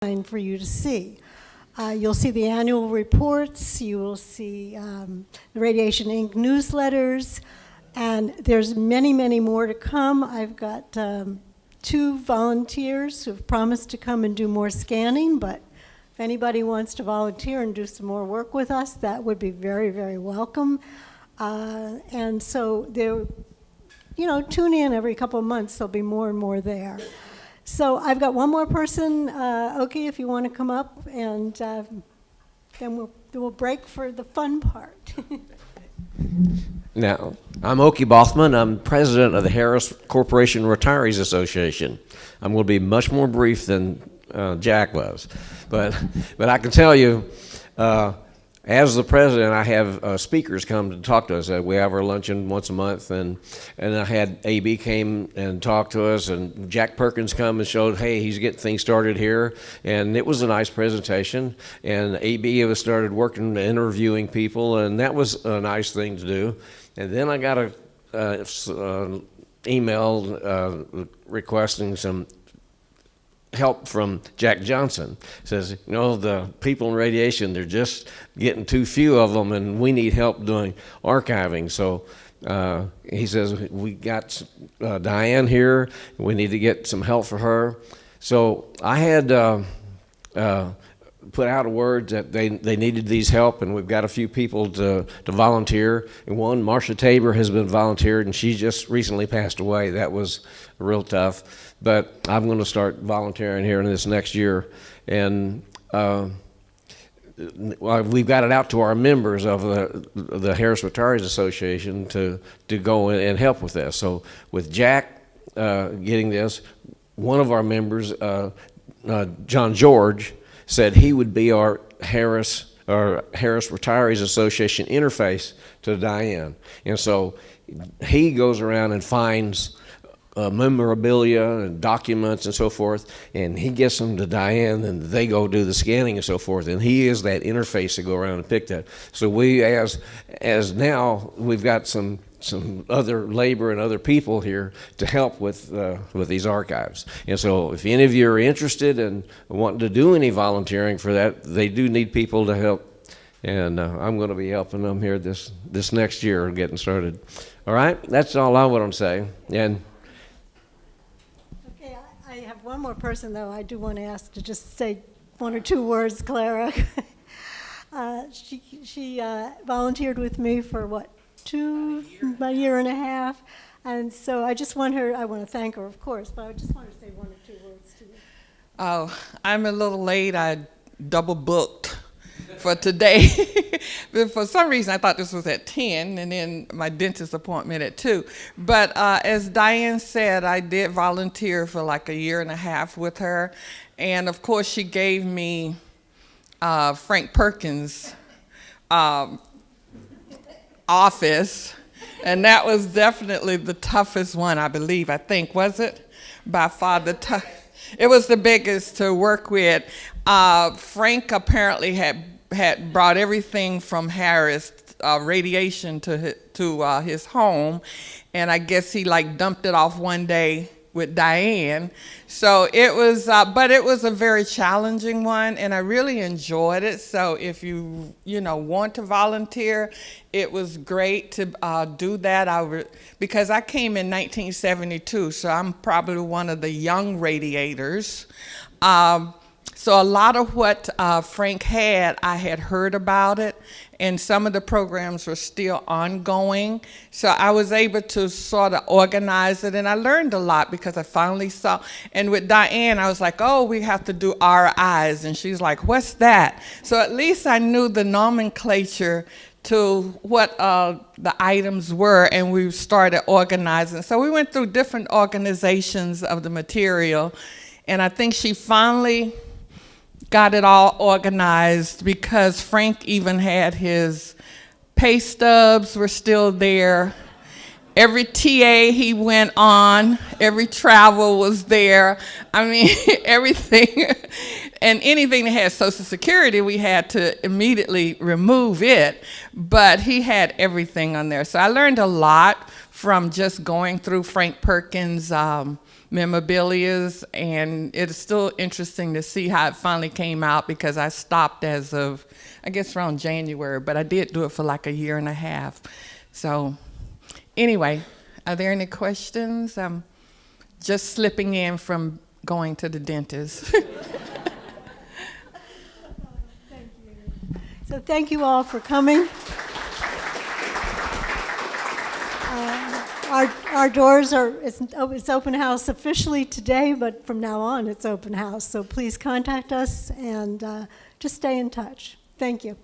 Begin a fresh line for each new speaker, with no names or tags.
for you to see. You'll see the annual reports, you will see the Radiation Inc. newsletters, and there's many, many more to come. I've got 2 volunteers who've promised to come and do more scanning, but if anybody wants to volunteer and do some more work with us, that would be very, very welcome. And so there, tune in every couple of months, there'll be more and more there. So I've got one more person, Okie, if you want to come up, and then we'll break for the fun part.
Now, I'm Okie Baughman. I'm president of the Harris Corporation Retirees Association. I'm going to be much more brief than Jack was, but I can tell you, as the president, I have speakers come to talk to us. We have our luncheon once a month, and I had AB came and talked to us, and Jack Perkins come and showed, hey, he's getting things started here, and it was a nice presentation. And AB was started working, interviewing people, and that was a nice thing to do. And then I got a email requesting some help from Jack Johnson. Says, the people in radiation, they're just getting too few of them, and we need help doing archiving. So he says, we got Diane here, we need to get some help for her. So I had put out a word that they needed these help, and we've got a few people to volunteer. And one, Marcia Tabor, has been volunteered, and she just recently passed away. That was real tough. But I'm going to start volunteering here in this next year. And we've got it out to our members of the Harris Retirees Association to go and help with this. So with Jack getting this, one of our members, John George, said he would be our Harris Retirees Association interface to Diane. And so he goes around and finds memorabilia and documents and so forth, and he gets them to Diane, and they go do the scanning and so forth, and he is that interface to go around and pick that. So we, as now, we've got some other labor and other people here to help with these archives. And so if any of you are interested and wanting to do any volunteering for that, they do need people to help, and I'm going to be helping them here this next year getting started. All right, that's all I want to say. And
I have one more person, though, I do want to ask to just say 1 or 2 words, Clara. She volunteered with me for, a year and a half. And so I just want I want to thank her, of course, but I just want to say 1 or 2 words to you.
Oh, I'm a little late. I double booked for today. But for some reason, I thought this was at 10, and then my dentist appointment at 2. But as Diane said, I did volunteer for like a year and a half with her. And of course, she gave me Frank Perkins' office. And that was definitely the toughest one, I think, was it? By far the tough. It was the biggest to work with. Frank apparently had brought everything from Harris radiation to his home, and I guess he dumped it off one day with Diane. So it was, but it was a very challenging one, and I really enjoyed it. So if you want to volunteer, it was great to do that. Because I came in 1972, so I'm probably one of the young radiators. So a lot of what Frank had, I had heard about it, and some of the programs were still ongoing. So I was able to sort of organize it, and I learned a lot because I finally saw. And with Diane, I was like, oh, we have to do RIs, and she's like, what's that? So at least I knew the nomenclature to what the items were, and we started organizing. So we went through different organizations of the material, and I think she finally got it all organized because Frank even had his pay stubs were still there. Every TA he went on, every travel was there. I mean, everything. And anything that had Social Security, we had to immediately remove it. But he had everything on there. So I learned a lot from just going through Frank Perkins' memorabilias, and it's still interesting to see how it finally came out, because I stopped as of, I guess, around January, but I did do it for like a year and a half. So anyway, are there any questions? I'm just slipping in from going to the dentist.
So thank you all for coming. Our doors are, it's open house officially today, but from now on it's open house. So please contact us and just stay in touch. Thank you.